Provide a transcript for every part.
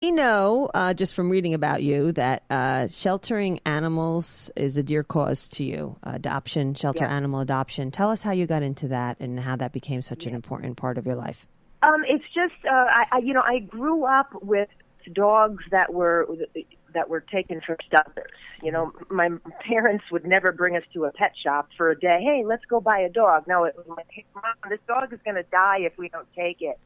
We know, just from reading about you, that sheltering animals is a dear cause to you. Adoption, animal adoption. Tell us how you got into that and how that became such an important part of your life. It's just, I grew up with dogs that were taken from shelters. You know, my parents would never bring us to a pet shop for a day. Hey, let's go buy a dog. No, it was like, hey, Mom, this dog is going to die if we don't take it.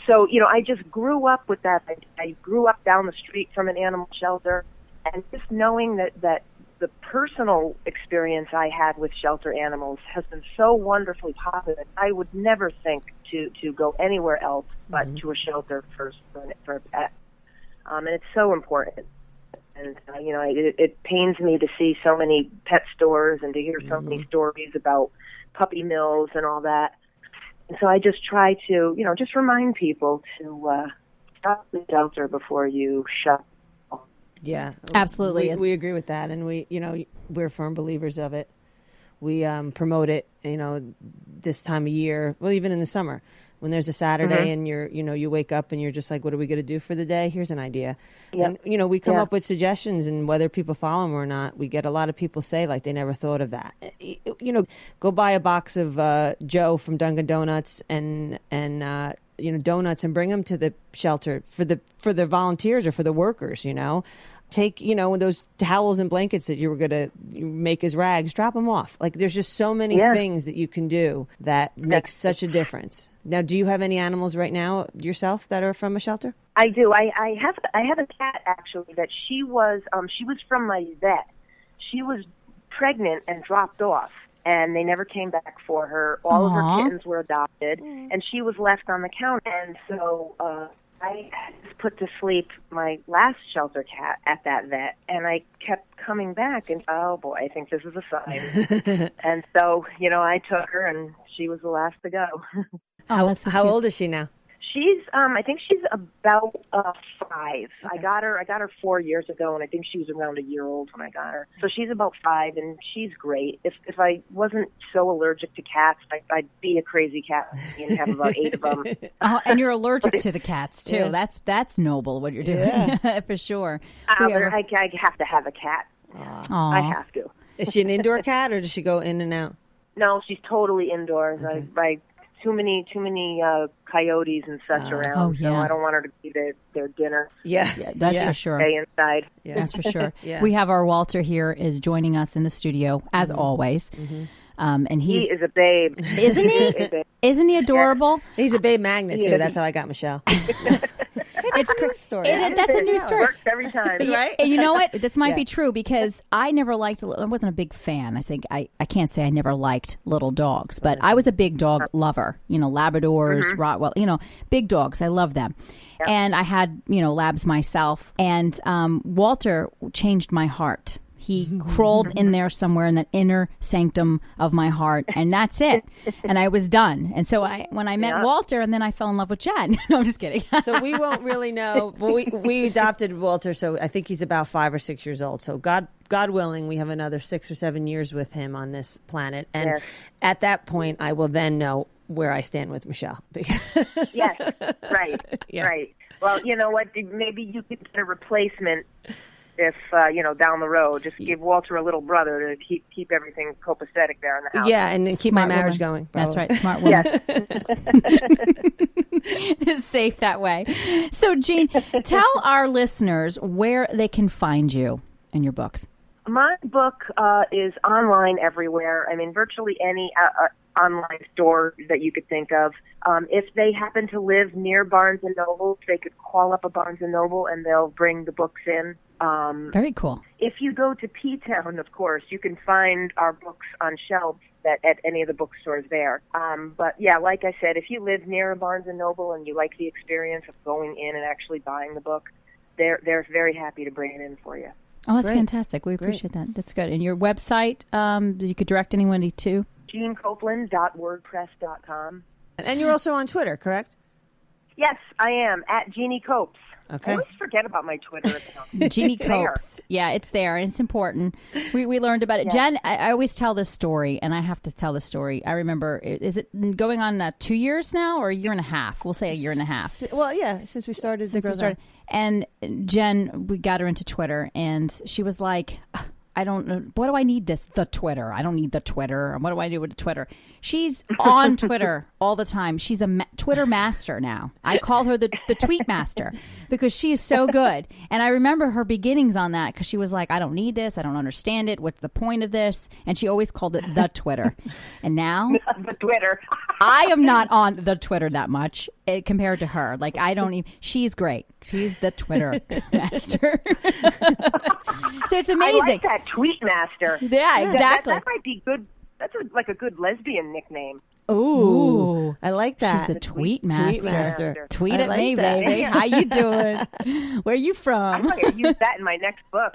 So, I just grew up with that. I grew up down the street from an animal shelter, and just knowing that the personal experience I had with shelter animals has been so wonderfully positive. I would never think to go anywhere else but to a shelter for a pet. And it's so important. And, it pains me to see so many pet stores and to hear so many stories about puppy mills and all that. And so I just try to, just remind people to stop the shelter before you shut. Yeah, absolutely. We agree with that, and we're firm believers of it. We promote it, this time of year. Well, even in the summer, when there's a Saturday and you wake up and you're just like, what are we going to do for the day? Here's an idea. Yep. And we come up with suggestions, and whether people follow them or not, we get a lot of people say like they never thought of that. Go buy a box of Joe from Dunkin' Donuts and donuts and bring them to the shelter for the volunteers or for the workers. Take, those towels and blankets that you were going to make as rags, drop them off. Like, there's just so many things that you can do that makes such a difference. Now, do you have any animals right now yourself that are from a shelter? I do. I have a cat, actually, that she was from my vet. She was pregnant and dropped off, and they never came back for her. All of her kittens were adopted, and she was left on the counter. And so I just put to sleep my last shelter cat at that vet, and I kept coming back, and oh boy, I think this is a sign. And so, I took her, and she was the last to go. How old is she now? She's, I think she's about 5. Okay. I got her 4 years ago, and I think she was around a year old when I got her. So she's about 5, and she's great. If I wasn't so allergic to cats, I'd be a crazy cat and have about 8 of them. Oh, and you're allergic to the cats too. Yeah. That's noble what you're doing, for sure. I have to have a cat. I have to. Is she an indoor cat, or does she go in and out? No, she's totally indoors. Okay. Too many coyotes and such around. So I don't want her to be their dinner. Yeah, that's for sure. Stay inside. Yeah. That's for sure. We have our Walter here is joining us in the studio as always. And he is a babe, isn't he? Isn't he adorable? He's a babe magnet too. That's how I got Michele. It's a quick story. That's a new story. Works every time, right? And you know what? This might be true because I never liked. I wasn't a big fan. I think I can't say I never liked little dogs, but I was a big dog lover. Labradors, Rottweiler. Big dogs. I love them. Yep. And I had labs myself. And Walter changed my heart. He crawled in there somewhere in that inner sanctum of my heart, and that's it. And I was done. And so when I met Walter, and then I fell in love with Chad. No, I'm just kidding. So we won't really know. Well, we adopted Walter, so I think he's about 5 or 6 years old. So God willing, we have another 6 or 7 years with him on this planet. And at that point, I will then know where I stand with Michele. Yes, right, right. Well, you know what? Maybe you could get a replacement. If, down the road, just give Walter a little brother to keep everything copacetic there in the house. Yeah, and keep my marriage going. That's right, smart woman. It's safe that way. So, Jean, tell our listeners where they can find you and your books. My book is online everywhere. I mean, virtually any online store that you could think of. If they happen to live near Barnes & Noble, they could call up a Barnes & Noble and they'll bring the books in. Very cool. If you go to P-Town, of course, you can find our books on shelves at any of the bookstores there. But yeah, like I said, if you live near a Barnes & Noble and you like the experience of going in and actually buying the book, they're very happy to bring it in for you. Oh, that's fantastic. We appreciate that. That's good. And your website, you could direct anyone to? JeanCopeland.wordpress.com. And you're also on Twitter, correct? Yes, I am, at Jeannie Copes. Okay. I always forget about my Twitter account. Jeannie Copes. Yeah, it's there. And it's important. We learned about it. Yeah. Jen, I always tell this story, and I have to tell this story. I remember, is it going on 2 years now or a year and a half? We'll say a year and a half. Well, yeah, since we started. And Jen, we got her into Twitter, and she was like, I don't know. What do I need the Twitter? I don't need the Twitter. What do I do with the Twitter? She's on Twitter all the time. She's a Twitter master now. I call her the tweet master because she is so good. And I remember her beginnings on that because she was like, I don't need this. I don't understand it. What's the point of this? And she always called it the Twitter. And now the Twitter. I am not on the Twitter that much compared to her. Like, I don't even, she's great. She's the Twitter master. So it's amazing. I like that tweet master. Yeah, exactly. That might be good. That's like a good lesbian nickname. Ooh, I like that. She's the tweet master. Tweet master. Tweet I at like me, that. baby. How you doing? Where you from? I'm going to use that in my next book.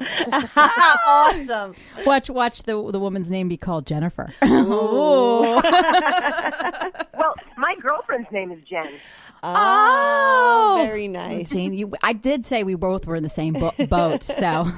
Awesome. Watch the woman's name be called Jennifer. Ooh. Well, my girlfriend's name is Jen. Oh, very nice. Jane, I did say we both were in the same boat, so.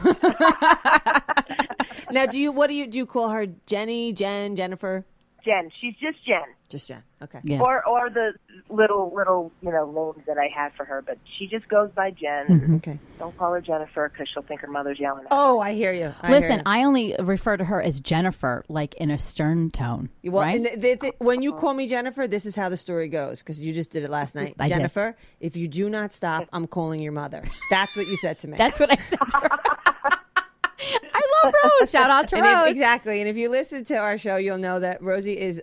Now, do you call her Jenny, Jen, Jennifer? Jen. She's just Jen. Just Jen. Okay. Yeah. Or the little names that I had for her, but she just goes by Jen. Mm-hmm. Okay. Don't call her Jennifer because she'll think her mother's yelling at her. Oh, I hear you. Listen, I only refer to her as Jennifer, like in a stern tone. Well, right? and when you call me Jennifer, this is how the story goes because you just did it last night. I Jennifer, if you do not stop, I'm calling your mother. That's what you said to me. That's what I said to her. I love Rose. Shout out to Rose. Exactly. And if you listen to our show, you'll know that Rosie is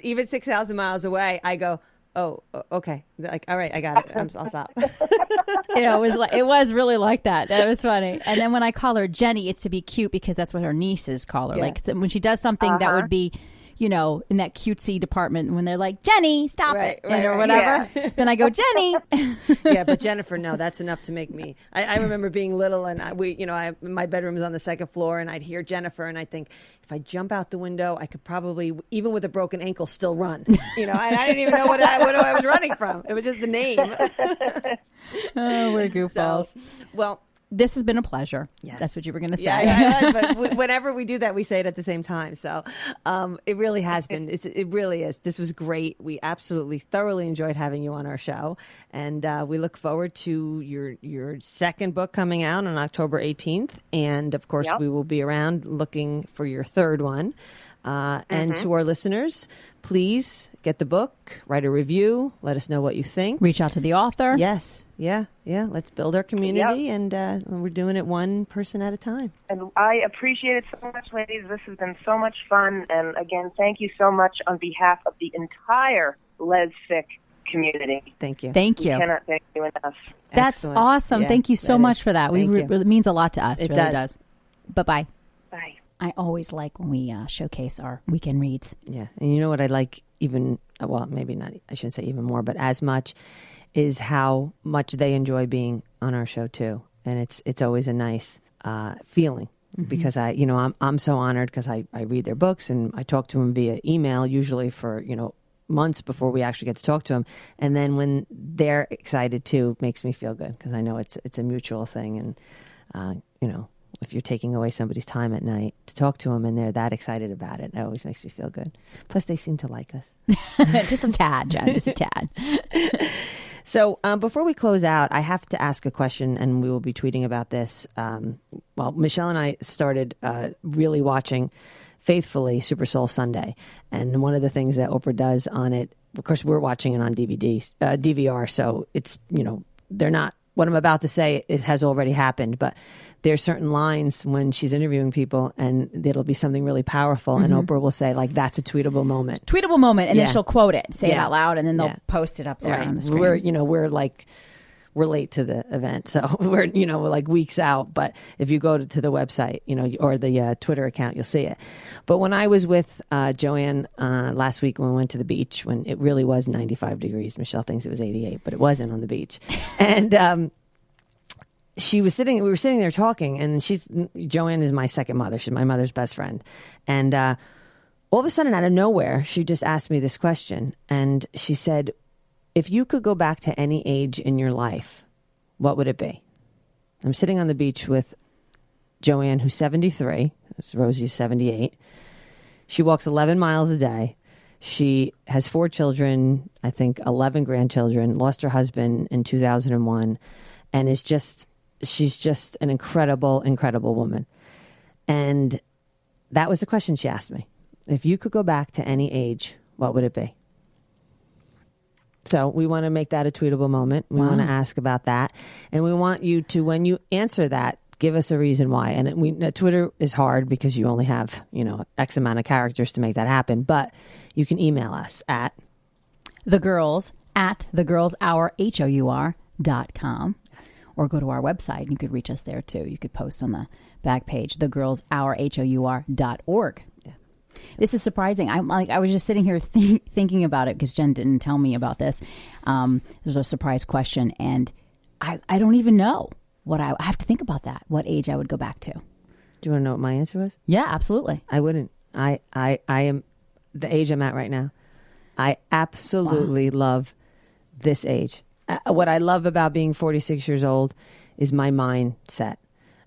even 6,000 miles away. I go, oh, okay. Like, all right, I got it. I'll stop. It was really like that. That was funny. And then when I call her Jenny, it's to be cute because that's what her nieces call her. Yeah. Like, so when she does something that would be, in that cutesy department when they're like, Jenny, stop it, or whatever. Yeah. Then I go, Jenny. Yeah, but Jennifer, no, that's enough to make me. I remember being little and my bedroom is on the second floor and I'd hear Jennifer and I think if I jump out the window, I could probably, even with a broken ankle, still run. And I didn't even know what I was running from. It was just the name. Oh, we're goofballs. Well, this has been a pleasure. Yes. That's what you were going to say. Yeah, but whenever we do that, we say it at the same time. So it really has been. It really is. This was great. We absolutely thoroughly enjoyed having you on our show. And we look forward to your second book coming out on October 18th. And, of course, we will be around looking for your third one. And to our listeners, please get the book, write a review, let us know what you think. Reach out to the author. Yes. Yeah. Let's build our community, and we're doing it one person at a time. And I appreciate it so much, ladies. This has been so much fun. And again, thank you so much on behalf of the entire lesfic community. Thank you. Thank you. We cannot thank you enough. That's Excellent. awesome. Yeah, thank you so much for that. It means a lot to us. It really does. Bye-bye. Bye. I always like when we showcase our weekend reads. Yeah. And you know what I like maybe not, I shouldn't say even more, but as much is how much they enjoy being on our show too. And it's always a nice feeling because I'm so honored because I read their books and I talk to them via email usually for, months before we actually get to talk to them. And then when they're excited too, it makes me feel good because I know it's a mutual thing. And, if you're taking away somebody's time at night to talk to them and they're that excited about it, it always makes me feel good. Plus, they seem to like us. Just a tad, Jen, just a tad. So before we close out, I have to ask a question, and we will be tweeting about this. Michele and I started really watching faithfully Super Soul Sunday. And one of the things that Oprah does on it, of course, we're watching it on DVR, so it's, they're not, what I'm about to say has already happened, but there's certain lines when she's interviewing people and it'll be something really powerful and Oprah will say, like, that's a tweetable moment. Tweetable moment, and then she'll quote it, say it out loud, and then they'll post it up there on the screen. We're late to the event, so we're like weeks out. But if you go to the website, or the Twitter account, you'll see it. But when I was with Joanne last week when we went to the beach, when it really was 95 degrees, Michele thinks it was 88, but it wasn't on the beach, and we were sitting there talking, and Joanne is my second mother. She's my mother's best friend, and all of a sudden, out of nowhere, she just asked me this question, and she said, if you could go back to any age in your life, what would it be? I'm sitting on the beach with Joanne, who's 73. Rosie's 78. She walks 11 miles a day. She has 4 children, I think 11 grandchildren, lost her husband in 2001, and she's just an incredible, incredible woman. And that was the question she asked me. If you could go back to any age, what would it be? So we want to make that a tweetable moment. We want to ask about that. And we want you to, when you answer that, give us a reason why. And Twitter is hard because you only have, X amount of characters to make that happen. But you can email us at thegirlshour.com or go to our website. You could reach us there too. You could post on the back page, thegirlshour.org. Yeah. This is surprising. I was just sitting here thinking about it because Jen didn't tell me about this. There's a surprise question, and I don't even know what I have to think about that. What age I would go back to? Do you want to know what my answer was? Yeah, absolutely. I wouldn't. I am the age I'm at right now. I absolutely love this age. What I love about being 46 years old is my mindset.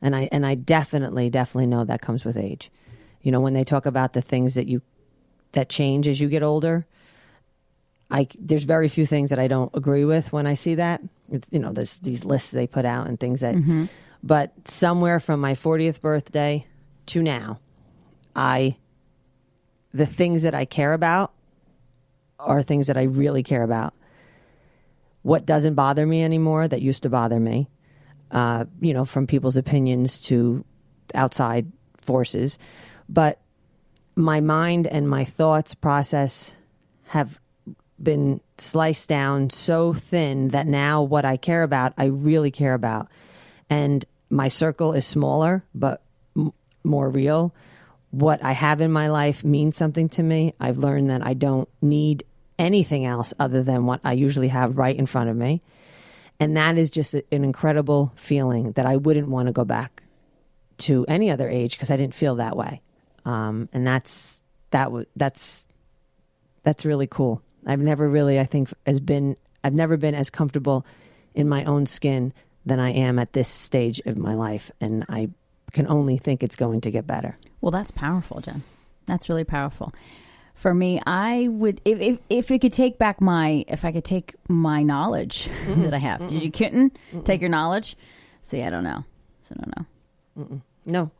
And I definitely know that comes with age. When they talk about the things that change as you get older, there's very few things that I don't agree with when I see that. There's these lists they put out and things that, but somewhere from my 40th birthday to now, the things that I care about are things that I really care about. What doesn't bother me anymore that used to bother me, from people's opinions to outside forces. But my mind and my thoughts process have been sliced down so thin that now what I care about, I really care about. And my circle is smaller, but more real. What I have in my life means something to me. I've learned that I don't need anything else other than what I usually have right in front of me. And that is just an incredible feeling that I wouldn't want to go back to any other age because I didn't feel that way. And that's really cool. I've never really, I've never been as comfortable in my own skin than I am at this stage of my life. And I can only think it's going to get better. Well, that's powerful, Jen. That's really powerful. For me, I would, if I could take my knowledge that I have. You couldn't take your knowledge? See, I don't know. No.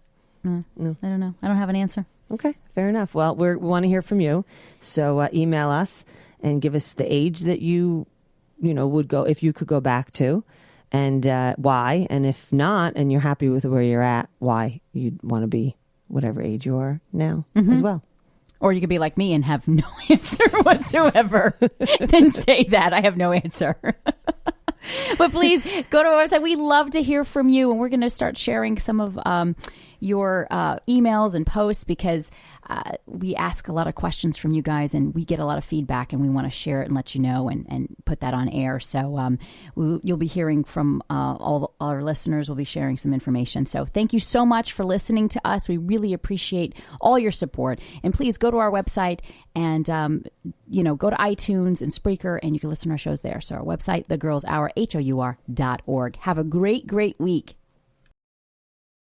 I don't know. I don't have an answer. Okay, fair enough. Well, we want to hear from you. So email us and give us the age that you would go, if you could go back to, and why. And if not, and you're happy with where you're at, why you'd want to be whatever age you are now as well. Or you could be like me and have no answer whatsoever. Then say that. I have no answer. But please go to our website. We love to hear from you. And we're going to start sharing some of your emails and posts because we ask a lot of questions from you guys and we get a lot of feedback and we want to share it and let you know and put that on air. So you'll be hearing from all our listeners. We'll be sharing some information. So thank you so much for listening to us. We really appreciate all your support. And please go to our website and, go to iTunes and Spreaker and you can listen to our shows there. So our website, thegirlshour.org. Have a great, great week.